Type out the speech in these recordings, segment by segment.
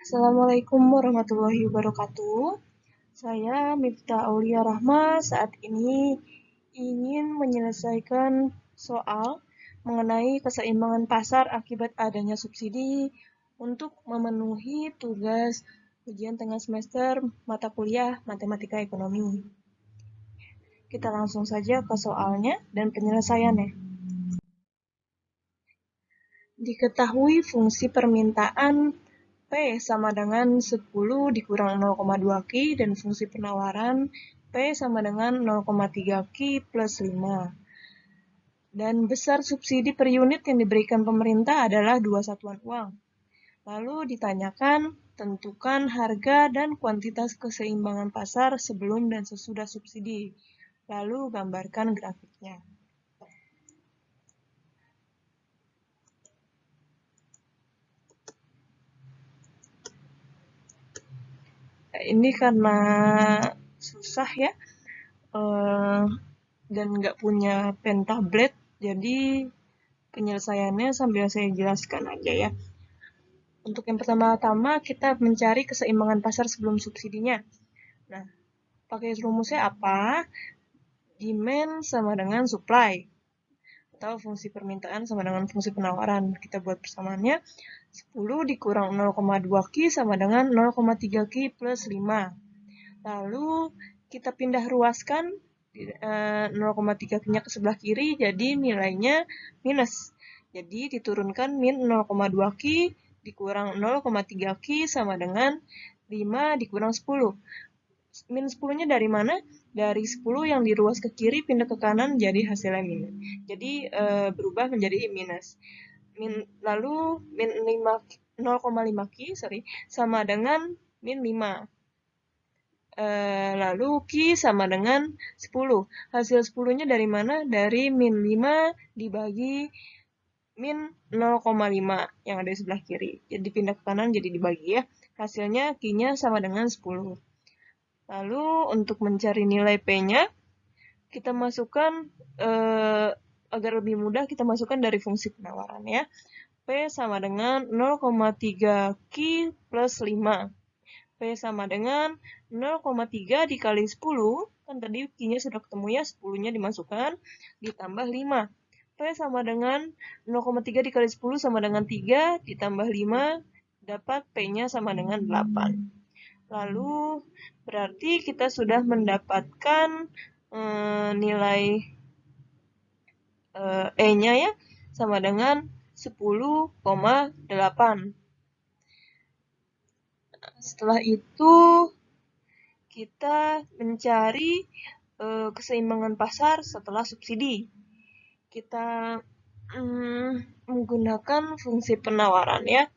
Assalamualaikum warahmatullahi wabarakatuh. Saya Miftah Aulia Rahma saat ini ingin menyelesaikan soal mengenai keseimbangan pasar akibat adanya subsidi untuk memenuhi tugas ujian tengah semester mata kuliah Matematika Ekonomi. Kita langsung saja ke soalnya dan penyelesaiannya. Diketahui fungsi permintaan P sama dengan 10 dikurang 0,2 Q dan fungsi penawaran P sama dengan 0,3 Q plus 5. Dan besar subsidi per unit yang diberikan pemerintah adalah 2 satuan uang. Lalu ditanyakan, tentukan harga dan kuantitas keseimbangan pasar sebelum dan sesudah subsidi. Lalu gambarkan grafiknya. Ini karena susah ya, dan nggak punya pen tablet, jadi penyelesaiannya sambil saya jelaskan aja ya. Untuk yang pertama-tama kita mencari keseimbangan pasar sebelum subsidinya. Nah, pakai rumusnya apa? Demand sama dengan supply, atau fungsi permintaan sama dengan fungsi penawaran. Kita buat persamaannya, 10 dikurang 0,2 Q sama dengan 0,3 Q plus 5. Lalu kita pindah ruaskan 0,3 Q-nya ke sebelah kiri, jadi nilainya minus. Jadi diturunkan min 0,2 Q dikurang 0,3 Q sama dengan 5 dikurang 10. Min 10-nya dari mana? Dari 10 yang diruas ke kiri pindah ke kanan jadi hasilnya minus. Jadi berubah menjadi minus. Lalu min 0,5 Q sama dengan min 5. Lalu Q sama dengan 10. Hasil 10-nya dari mana? Dari min 5 dibagi min 0,5 yang ada di sebelah kiri. Jadi pindah ke kanan jadi dibagi ya. Hasilnya Q-nya sama dengan 10. Lalu untuk mencari nilai P-nya, kita masukkan, agar lebih mudah kita masukkan dari fungsi penawaran ya. P sama dengan 0,3 Q plus 5. P sama dengan 0,3 dikali 10, kan tadi Q-nya sudah ketemu ya, 10-nya dimasukkan, ditambah 5. P sama dengan 0,3 dikali 10 sama dengan 3, ditambah 5, dapat P-nya sama dengan 8. Lalu berarti kita sudah mendapatkan nilai E-nya ya, sama dengan 10,8. Setelah itu kita mencari keseimbangan pasar setelah subsidi. Kita menggunakan fungsi penawaran ya,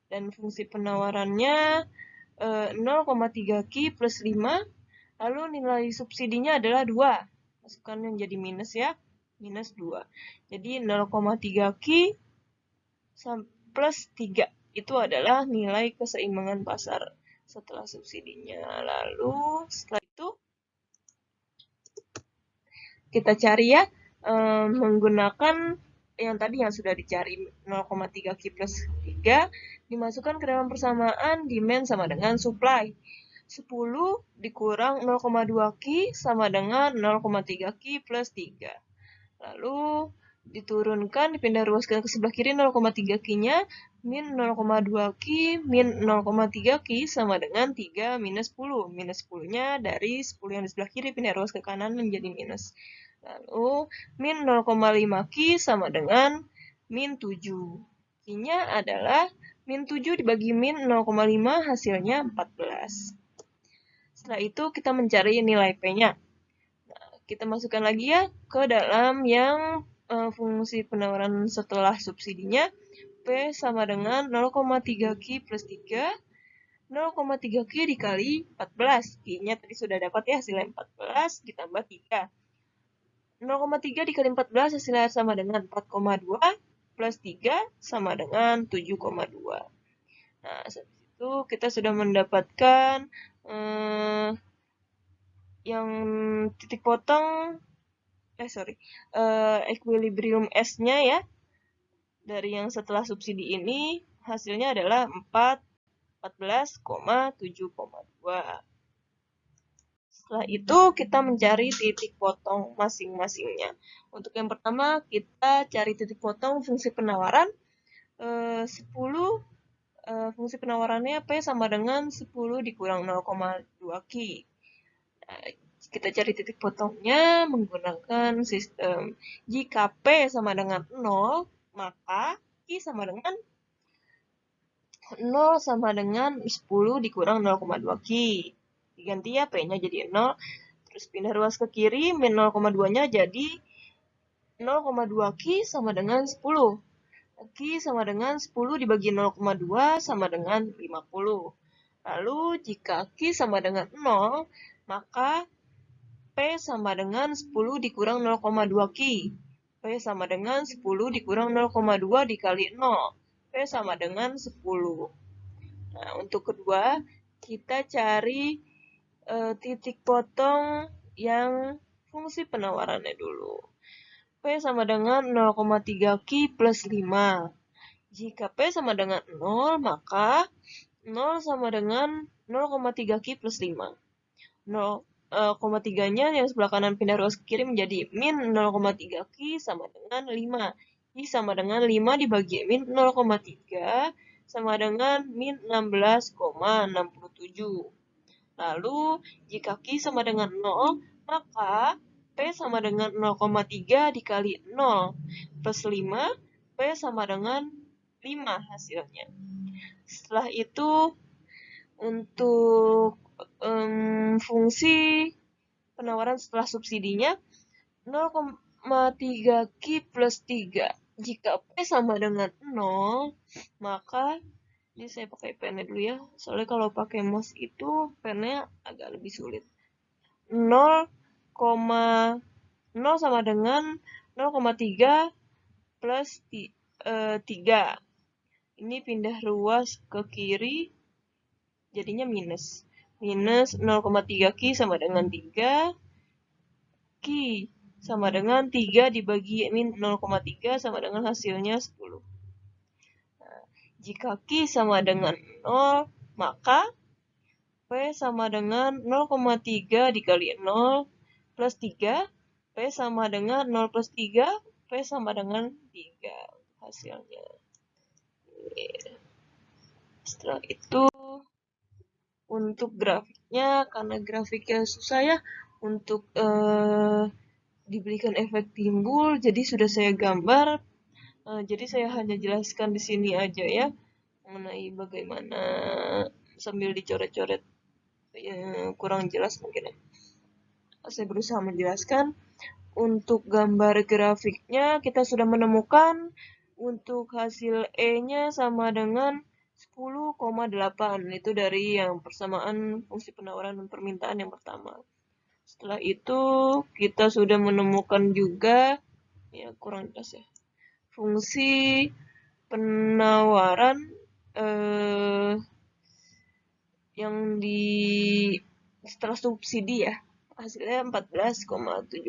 dan fungsi penawarannya 0,3 Q plus 5, lalu nilai subsidinya adalah 2. Masukkan yang jadi minus ya, minus 2. Jadi 0,3 Q plus 3 itu adalah nilai keseimbangan pasar setelah subsidinya. Lalu setelah itu kita cari ya, menggunakan yang tadi yang sudah dicari 0,3 Q plus 3 dimasukkan ke dalam persamaan demand sama dengan supply. 10 dikurang 0,2 Q sama dengan 0,3 Q plus 3. Lalu diturunkan, dipindah ruaskan ke sebelah kiri 0,3 Q-nya, min 0,2 Q min 0,3 Q sama dengan 3 minus 10. Minus 10-nya dari 10 yang di sebelah kiri pindah ruas ke kanan menjadi minus. Lalu min 0,5 Q sama dengan min 7. Q-nya adalah min 7 dibagi min 0,5 hasilnya 14. Setelah itu kita mencari nilai P-nya. Nah, kita masukkan lagi ya ke dalam yang fungsi penawaran setelah subsidinya. P sama dengan 0,3 Q plus 3. 0,3 Q dikali 14. Q-nya tadi sudah dapat ya, hasilnya 14 ditambah 3. 0,3 dikali 14 hasilnya sama dengan 4,2 plus 3 sama dengan 7,2. Nah, setelah itu kita sudah mendapatkan yang titik potong, equilibrium S-nya ya. Dari yang setelah subsidi ini hasilnya adalah 4 14,7,2. Setelah itu kita mencari titik potong masing-masingnya. Untuk yang pertama kita cari titik potong fungsi penawaran 10. Fungsi penawarannya P sama dengan 10 dikurang 0,2 Ki. Kita cari titik potongnya menggunakan sistem jika P sama dengan 0, maka Ki sama dengan 0 sama dengan 10 dikurang 0,2 Ki. Diganti ya P-nya jadi 0. Terus pindah ruas ke kiri, min 0,2-nya jadi 0,2 Ki sama dengan 10. Ki sama dengan 10 dibagi 0,2 sama dengan 50. Lalu jika Ki sama dengan 0, maka P sama dengan 10 dikurang 0,2 Ki. P sama dengan 10 dikurang 0,2 dikali 0. P sama dengan 10. Nah, untuk kedua, kita cari titik potong yang fungsi penawarannya dulu. P sama dengan 0,3 Ki plus 5. Jika P sama dengan 0, maka 0 sama dengan 0,3 Ki plus 5. 0,3-nya yang sebelah kanan pindah ruas ke kiri menjadi min 0,3 Ki sama dengan 5. Ki sama dengan 5 dibagi min 0,3 sama dengan min 16,67. Lalu, jika Ki sama dengan 0, maka P sama dengan 0,3 dikali 0 plus 5, P sama dengan 5 hasilnya. Setelah itu, untuk fungsi penawaran setelah subsidinya, 0,3 Ki plus 3. Jika P sama dengan 0, maka ini saya pakai pennya dulu ya, soalnya kalau pakai mouse itu pennya agak lebih sulit. 0, 0 sama dengan 0,3 plus 3. Ini pindah ruas ke kiri, jadinya minus. Minus 0,3 Ki sama dengan 3. Ki sama dengan 3 dibagi min 0,3 sama dengan hasilnya 10. Jika Ki sama dengan 0, maka P sama dengan 0,3 dikali 0 plus 3. P sama dengan 0 plus 3. P sama dengan 3 hasilnya. Setelah itu, untuk grafiknya, karena grafiknya susah ya untuk diberikan efek timbul, jadi sudah saya gambar. Jadi saya hanya jelaskan di sini aja ya mengenai bagaimana sambil dicoret-coret, kurang jelas mungkin ya. Saya berusaha menjelaskan. Untuk gambar grafiknya kita sudah menemukan untuk hasil E-nya sama dengan 10,8. Itu dari yang persamaan fungsi penawaran dan permintaan yang pertama. Setelah itu kita sudah menemukan juga, ya kurang jelas ya, fungsi penawaran yang di setelah subsidi ya, hasilnya 14,7,2.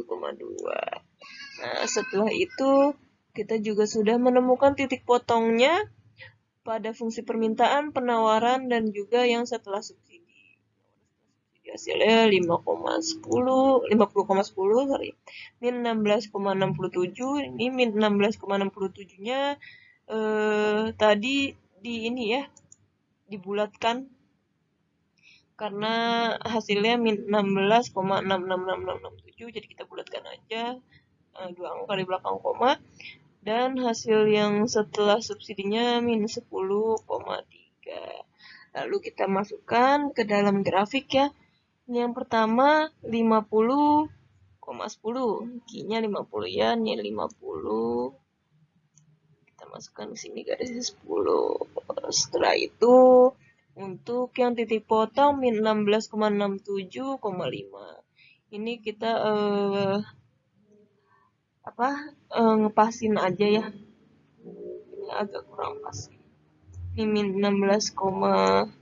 Nah, setelah itu kita juga sudah menemukan titik potongnya pada fungsi permintaan, penawaran, dan juga yang setelah subsidi. Hasilnya 50,10, sorry, min 16,67. Ini min 16,67-nya tadi di ini ya, dibulatkan karena hasilnya min 16,666667, jadi kita bulatkan aja 2 angka di belakang koma, dan hasil yang setelah subsidinya min 10,3. Lalu kita masukkan ke dalam grafik ya. Ini yang pertama 50,10, Ki-nya 50 ya, ini 50. Kita masukkan ke sini garisnya 10. Setelah itu untuk yang titik potong min 16,67,5. Ini kita ngepasin aja ya. Ini agak kurang pas. Ini min 16,67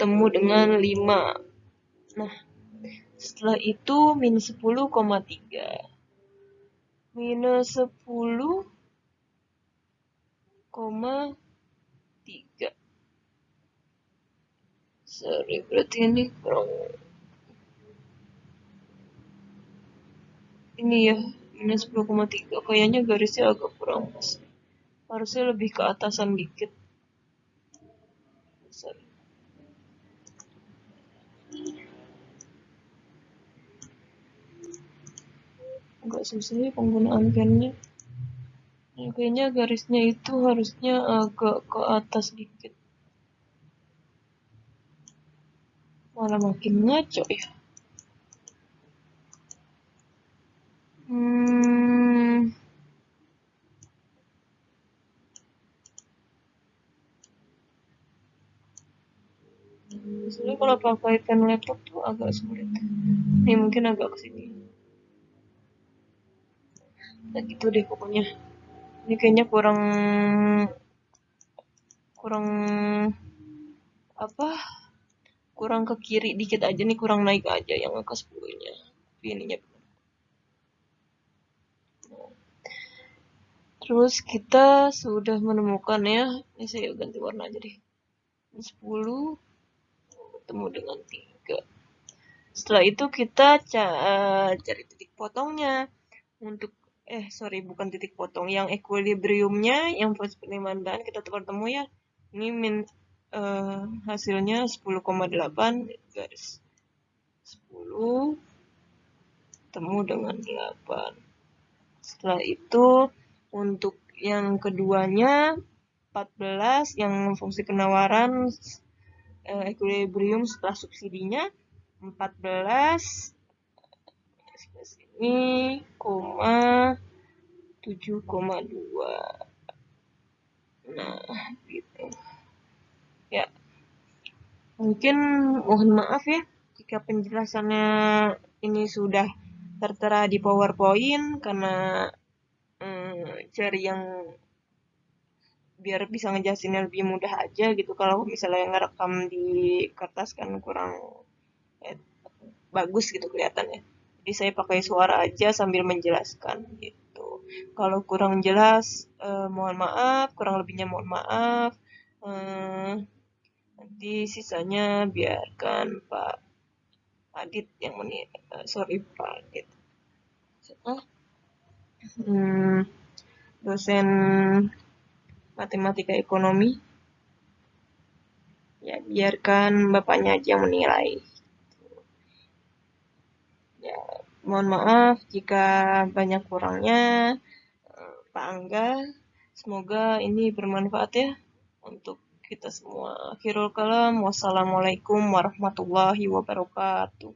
ketemu dengan 5. Nah, setelah itu min 10,3. Minus 10 0,3. Sorry, berarti ini kurang ini ya, minus 10,3. Kayaknya garisnya agak kurang pas. Harusnya lebih ke atasan dikit. Sorry. Agak susah ya penggunaan pennya. Ya, kayaknya garisnya itu harusnya agak ke atas dikit. Malah makin ngaco ya. Sebenarnya kalau pakai pen laptop tuh agak sulit. Ini mungkin agak kesini. Nah gitu deh pokoknya. Ini kayaknya kurang apa? Kurang ke kiri dikit aja nih, kurang naik aja yang angka 10-nya. Tapi ininya benar. Terus kita sudah menemukan ya. Ini saya ganti warna aja deh. 10 bertemu dengan 3. Setelah itu kita cari titik potongnya. Untuk bukan titik potong, yang equilibriumnya, yang proses penerimaan kita ketemu ya. Ini hasilnya 10,8 garis 10 temu dengan 8. Setelah itu untuk yang keduanya 14, yang fungsi penawaran equilibrium setelah subsidinya 14 ini 7,2. Nah, gitu. Ya, mungkin mohon maaf ya jika penjelasannya ini sudah tertera di PowerPoint, karena cari yang biar bisa ngejelasinnya lebih mudah aja gitu. Kalau misalnya ngerekam di kertas kan kurang bagus gitu kelihatannya. Jadi saya pakai suara aja sambil menjelaskan gitu. Kalau kurang jelas mohon maaf, kurang lebihnya mohon maaf. Nanti sisanya biarkan Pak Adit yang sorry Pak Adit. Dosen matematika ekonomi. Ya, biarkan bapaknya aja yang menilai. Ya, mohon maaf jika banyak kurangnya, Pak Angga. Semoga ini bermanfaat ya untuk kita semua. Akhirul kalam, wassalamualaikum warahmatullahi wabarakatuh.